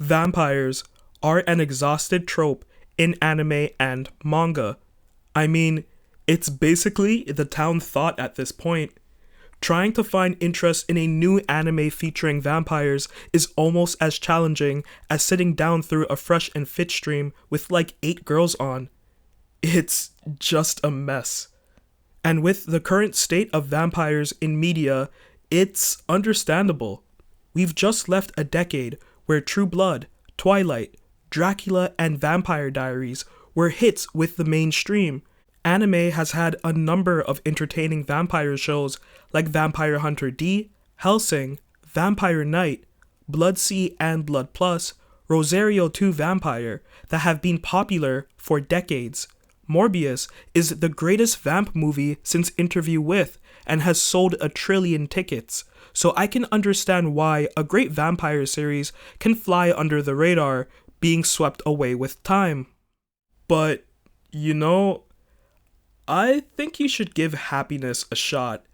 Vampires are an exhausted trope in anime and manga. I mean, it's basically the town thought at this point. Trying to find interest in a new anime featuring vampires is almost as challenging as sitting down through a fresh and fit stream with like 8 girls on. It's just a mess. And with the current state of vampires in media, it's understandable. We've just left a decade where True Blood, Twilight, Dracula, and Vampire Diaries were hits with the mainstream. Anime has had a number of entertaining vampire shows like Vampire Hunter D, Hellsing, Vampire Knight, Blood Sea and Blood Plus, Rosario 2 Vampire that have been popular for decades. Morbius is the greatest vamp movie since Interview With and has sold 1 trillion tickets, so I can understand why a great vampire series can fly under the radar, being swept away with time. But, I think you should give Happiness a shot.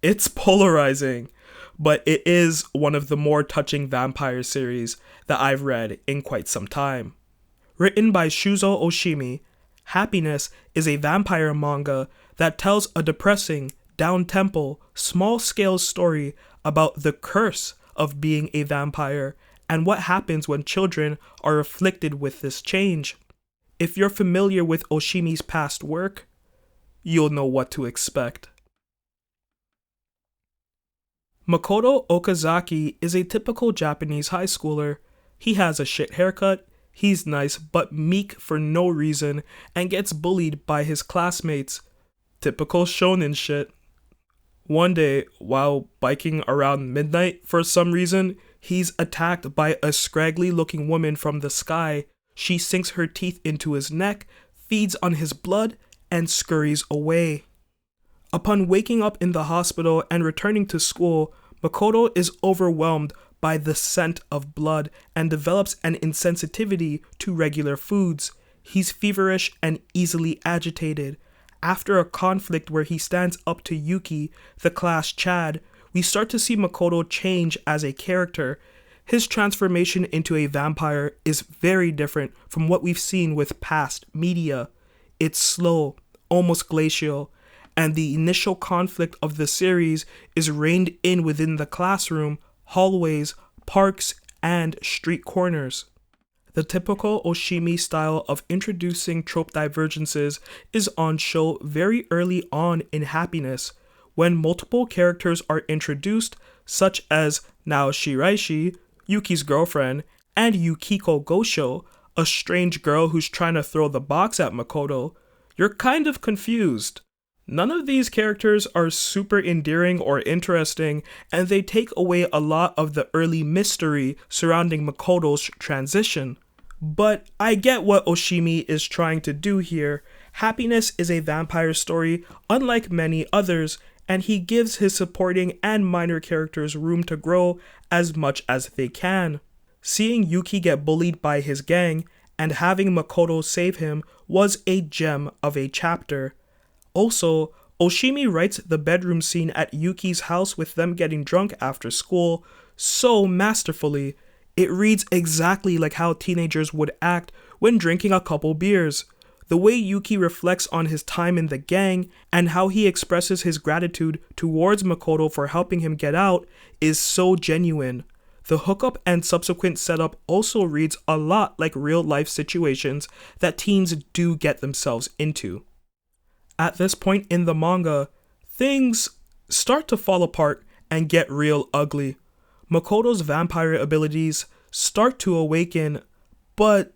It's polarizing, but it is one of the more touching vampire series that I've read in quite some time. Written by Shuzo Oshimi, Happiness is a vampire manga that tells a depressing, down-tempo, small-scale story about the curse of being a vampire and what happens when children are afflicted with this change. If you're familiar with Oshimi's past work, you'll know what to expect. Makoto Okazaki is a typical Japanese high schooler. He has a shit haircut, he's nice but meek for no reason, and gets bullied by his classmates. Typical shonen shit. One day, while biking around midnight for some reason, he's attacked by a scraggly looking woman from the sky. She sinks her teeth into his neck, feeds on his blood, and scurries away. Upon waking up in the hospital and returning to school, Makoto is overwhelmed by the scent of blood and develops an insensitivity to regular foods. He's feverish and easily agitated. After a conflict where he stands up to Yuki, the class Chad, we start to see Makoto change as a character. His transformation into a vampire is very different from what we've seen with past media. It's slow, almost glacial, and the initial conflict of the series is reined in within the classroom, hallways, parks, and street corners. The typical Oshimi style of introducing trope divergences is on show very early on in Happiness, when multiple characters are introduced, such as Nao Shiraishi, Yuki's girlfriend, and Yukiko Gosho, a strange girl who's trying to throw the box at Makoto. You're kind of confused. None of these characters are super endearing or interesting, and they take away a lot of the early mystery surrounding Makoto's transition. But I get what Oshimi is trying to do here. Happiness is a vampire story, unlike many others, and he gives his supporting and minor characters room to grow as much as they can. Seeing Yuki get bullied by his gang and having Makoto save him was a gem of a chapter. Also, Oshimi writes the bedroom scene at Yuki's house with them getting drunk after school so masterfully. It reads exactly like how teenagers would act when drinking a couple beers. The way Yuki reflects on his time in the gang and how he expresses his gratitude towards Makoto for helping him get out is so genuine. The hookup and subsequent setup also reads a lot like real-life situations that teens do get themselves into. At this point in the manga, things start to fall apart and get real ugly. Makoto's vampire abilities start to awaken, but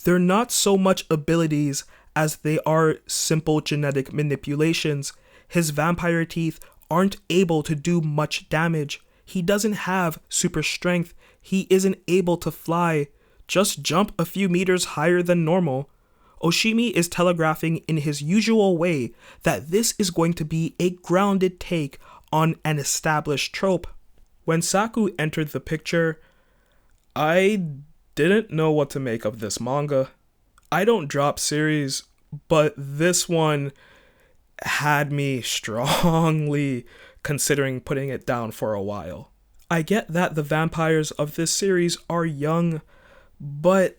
they're not so much abilities as they are simple genetic manipulations. His vampire teeth aren't able to do much damage. He doesn't have super strength. He isn't able to fly, just jump a few meters higher than normal. Oshimi is telegraphing in his usual way that this is going to be a grounded take on an established trope. When Saku entered the picture, I didn't know what to make of this manga. I don't drop series, but this one had me strongly considering putting it down for a while. I get that the vampires of this series are young, But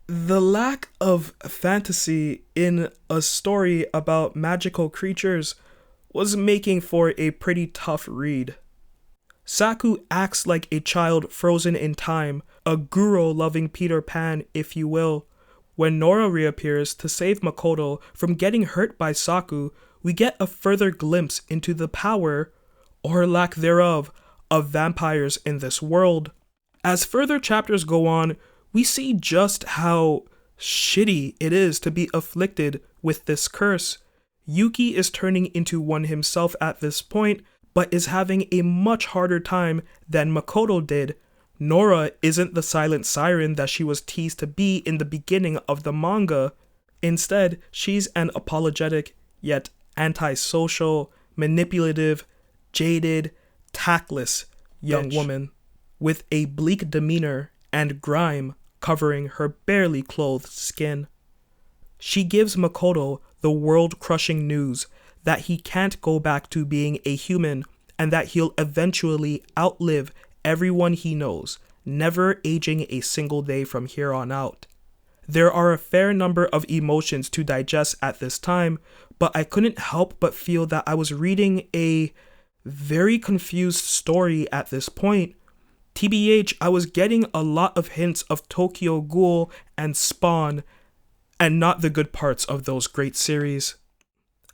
the lack of fantasy in a story about magical creatures was making for a pretty tough read. Saku acts like a child frozen in time, a guru-loving Peter Pan, if you will. When Nora reappears to save Makoto from getting hurt by Saku, we get a further glimpse into the power, or lack thereof, of vampires in this world. As further chapters go on, we see just how shitty it is to be afflicted with this curse. Yuki is turning into one himself at this point, but is having a much harder time than Makoto did. Nora isn't the silent siren that she was teased to be in the beginning of the manga. Instead, she's an apologetic, yet antisocial, manipulative, jaded, tactless young woman with a bleak demeanor and grime covering her barely clothed skin. She gives Makoto the world-crushing news that he can't go back to being a human and that he'll eventually outlive everyone he knows, never aging a single day from here on out. There are a fair number of emotions to digest at this time, but I couldn't help but feel that I was reading a very confused story at this point. TBH, I was getting a lot of hints of Tokyo Ghoul and Spawn, and not the good parts of those great series.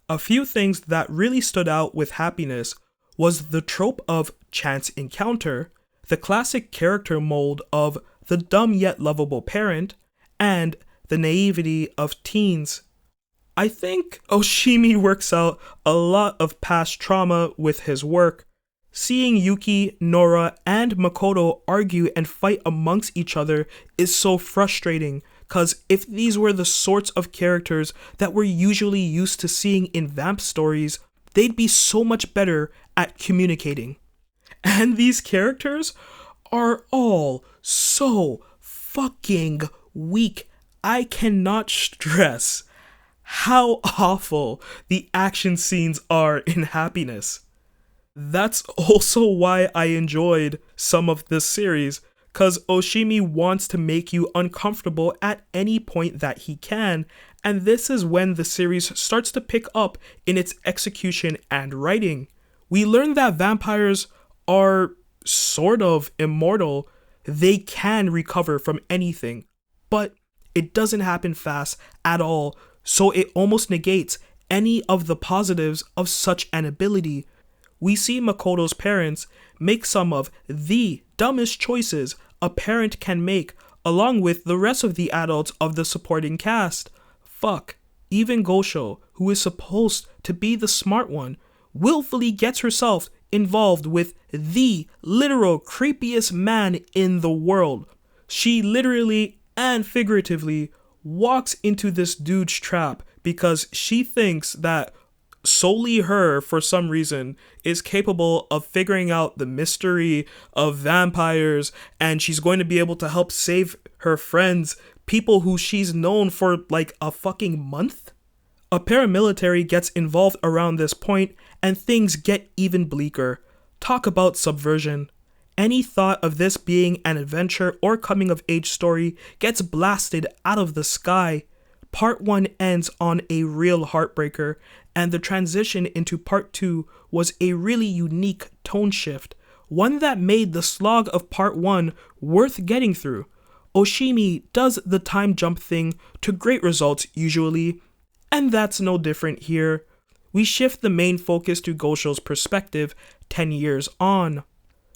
A few things that really stood out with Happiness was the trope of chance encounter, the classic character mold of the dumb yet lovable parent, and the naivety of teens. I think Oshimi works out a lot of past trauma with his work. Seeing Yuki, Nora, and Makoto argue and fight amongst each other is so frustrating, cause if these were the sorts of characters that we're usually used to seeing in vamp stories, they'd be so much better at communicating. And these characters are all so fucking weak. I cannot stress how awful the action scenes are in Happiness. That's also why I enjoyed some of this series, cause Oshimi wants to make you uncomfortable at any point that he can, and this is when the series starts to pick up in its execution and writing. We learn that vampires are sort of immortal. They can recover from anything, but it doesn't happen fast at all, so it almost negates any of the positives of such an ability. We see Makoto's parents make some of the dumbest choices a parent can make, along with the rest of the adults of the supporting cast. Fuck, even Gosho, who is supposed to be the smart one, willfully gets herself involved with the literal creepiest man in the world. She literally and figuratively walks into this dude's trap because she thinks that solely her, for some reason, is capable of figuring out the mystery of vampires, and she's going to be able to help save her friends, people who she's known for like a fucking month. A paramilitary gets involved around this point, and things get even bleaker. Talk about subversion. Any thought of this being an adventure or coming of age story gets blasted out of the sky. Part 1 ends on a real heartbreaker, and the transition into Part 2 was a really unique tone shift, one that made the slog of Part 1 worth getting through. Oshimi does the time jump thing to great results usually, and that's no different here. We shift the main focus to Gosho's perspective 10 years on.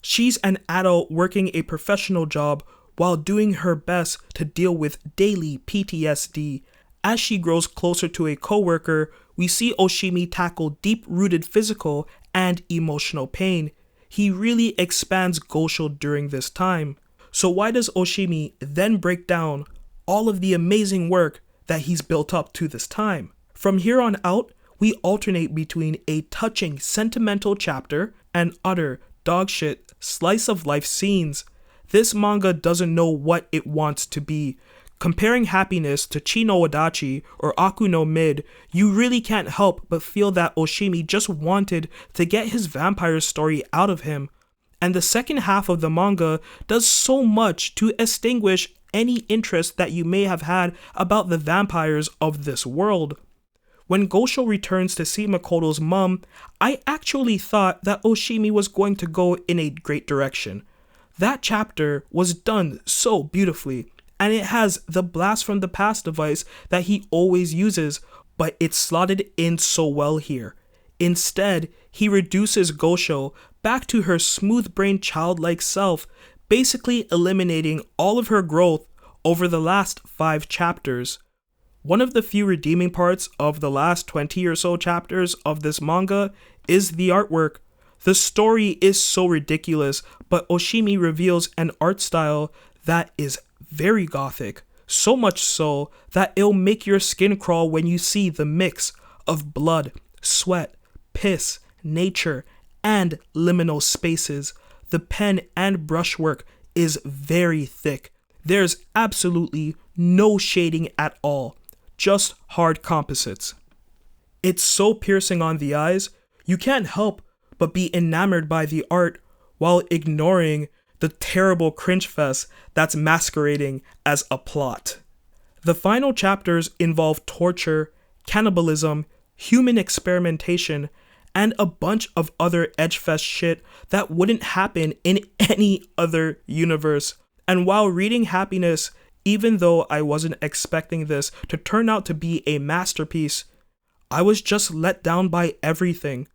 She's an adult working a professional job while doing her best to deal with daily PTSD. As she grows closer to a coworker, we see Oshimi tackle deep-rooted physical and emotional pain. He really expands Gosho during this time. So why does Oshimi then break down all of the amazing work that he's built up to this time? From here on out, we alternate between a touching sentimental chapter and utter dogshit slice of life scenes. This manga doesn't know what it wants to be. Comparing Happiness to Chi no Wadachi or Aku no Mid, you really can't help but feel that Oshimi just wanted to get his vampire story out of him. And the second half of the manga does so much to extinguish any interest that you may have had about the vampires of this world. When Gosho returns to see Makoto's mom, I actually thought that Oshimi was going to go in a great direction. That chapter was done so beautifully, and it has the blast from the past device that he always uses, but it's slotted in so well here. Instead, he reduces Gosho back to her smooth-brained childlike self, basically eliminating all of her growth over the last 5 chapters. One of the few redeeming parts of the last 20 or so chapters of this manga is the artwork. The story is so ridiculous, but Oshimi reveals an art style that is very gothic, so much so that it'll make your skin crawl when you see the mix of blood, sweat, piss, nature, and liminal spaces. The pen and brushwork is very thick. There's absolutely no shading at all, just hard composites. It's so piercing on the eyes, you can't help but be enamored by the art while ignoring the terrible cringe fest that's masquerading as a plot. The final chapters involve torture, cannibalism, human experimentation, and a bunch of other edgefest shit that wouldn't happen in any other universe. And while reading Happiness, even though I wasn't expecting this to turn out to be a masterpiece, I was just let down by everything.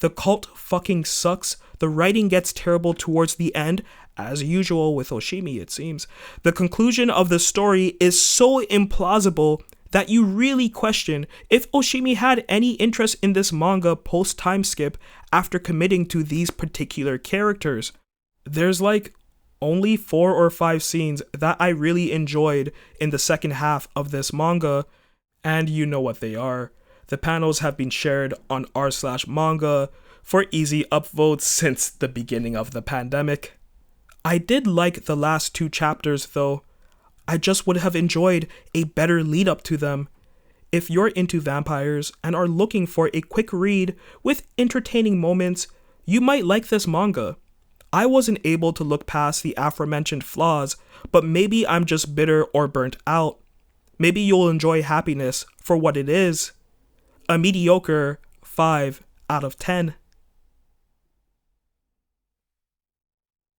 The cult fucking sucks, the writing gets terrible towards the end, as usual with Oshimi it seems. The conclusion of the story is so implausible that you really question if Oshimi had any interest in this manga post-time skip after committing to these particular characters. There's like only 4 or 5 scenes that I really enjoyed in the second half of this manga, and you know what they are. The panels have been shared on r/manga for easy upvotes since the beginning of the pandemic. I did like the last 2 chapters though. I just would have enjoyed a better lead up to them. If you're into vampires and are looking for a quick read with entertaining moments, you might like this manga. I wasn't able to look past the aforementioned flaws, but maybe I'm just bitter or burnt out. Maybe you'll enjoy Happiness for what it is. A mediocre 5 out of 10.